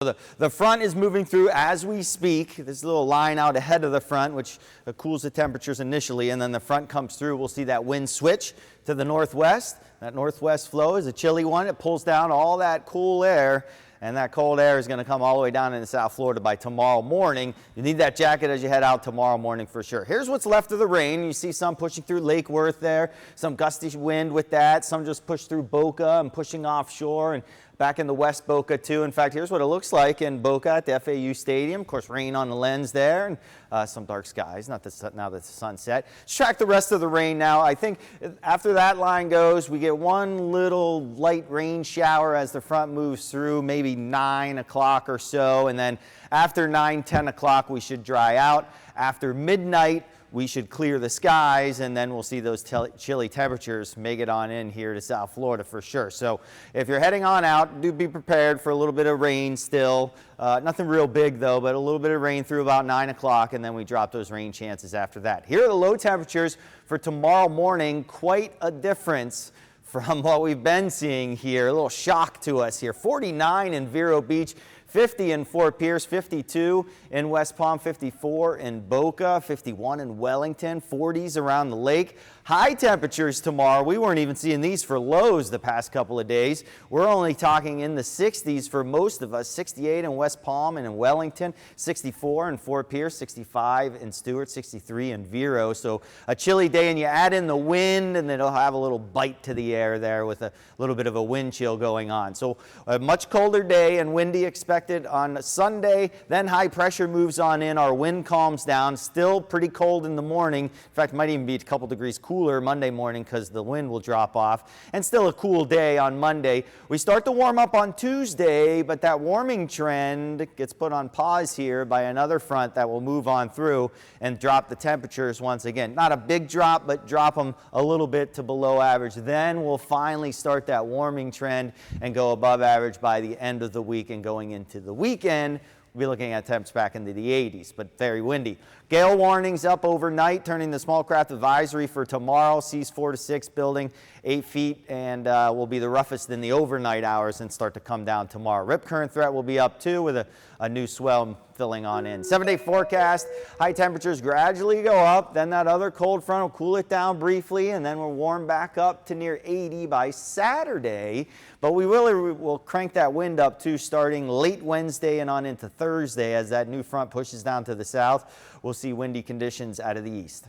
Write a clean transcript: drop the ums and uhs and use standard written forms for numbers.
The front is moving through as we speak. There's a little line out ahead of the front, which cools the temperatures initially, and then the front comes through. We'll see that wind switch to the northwest. That northwest flow is a chilly one. It pulls down all that cool air, and that cold air is going to come all the way down into South Florida by tomorrow morning. You need that jacket as you head out tomorrow morning for sure. Here's what's left of the rain. You see some pushing through Lake Worth there, some gusty wind with that. Some just push through Boca and pushing offshore and back in the West Boca too. In fact, here's what it looks like in Boca at the FAU Stadium. Of course, rain on the lens there and some dark skies, now that the sun's set. Let's track the rest of the rain now. I think after that line goes, we get one little light rain shower as the front moves through, maybe 9 o'clock or so. And then after 9, 10 o'clock, we should dry out. After midnight, we should clear the skies, and then we'll see those chilly temperatures make it on in here to South Florida for sure. So if you're heading on out, do be prepared for a little bit of rain still. Nothing real big though, but a little bit of rain through about 9 o'clock, and then we drop those rain chances after that. Here are the low temperatures for tomorrow morning. Quite a difference from what we've been seeing here. A little shock to us here. 49 in Vero Beach. 50 in Fort Pierce, 52 in West Palm, 54 in Boca, 51 in Wellington, 40s around the lake. High temperatures tomorrow. We weren't even seeing these for lows the past couple of days. We're only talking in the 60s for most of us. 68 in West Palm and in Wellington, 64 in Fort Pierce, 65 in Stewart, 63 in Vero. So a chilly day, and you add in the wind, and it'll have a little bite to the air there with a little bit of a wind chill going on. So a much colder day and windy expected on Sunday. Then high pressure moves on in. Our wind calms down. Still pretty cold in the morning. In fact, it might even be a couple degrees cooler Monday morning because the wind will drop off. And still a cool day on Monday. We start to warm up on Tuesday, but that warming trend gets put on pause here by another front that will move on through and drop the temperatures once again. Not a big drop, but drop them a little bit to below average. Then we'll finally start that warming trend and go above average by the end of the week, and going into the weekend, we'll be looking at temps back into the 80s, but very windy. Gale warnings up overnight, turning the small craft advisory for tomorrow. Seas 4 to 6, building 8 feet, and will be the roughest in the overnight hours and start to come down tomorrow. Rip current threat will be up too, with a new swell filling on in. 7-day forecast, high temperatures gradually go up, then that other cold front will cool it down briefly, and then we'll warm back up to near 80 by Saturday. But we will crank that wind up too, starting late Wednesday and on into Thursday as that new front pushes down to the south. We'll see windy conditions out of the east.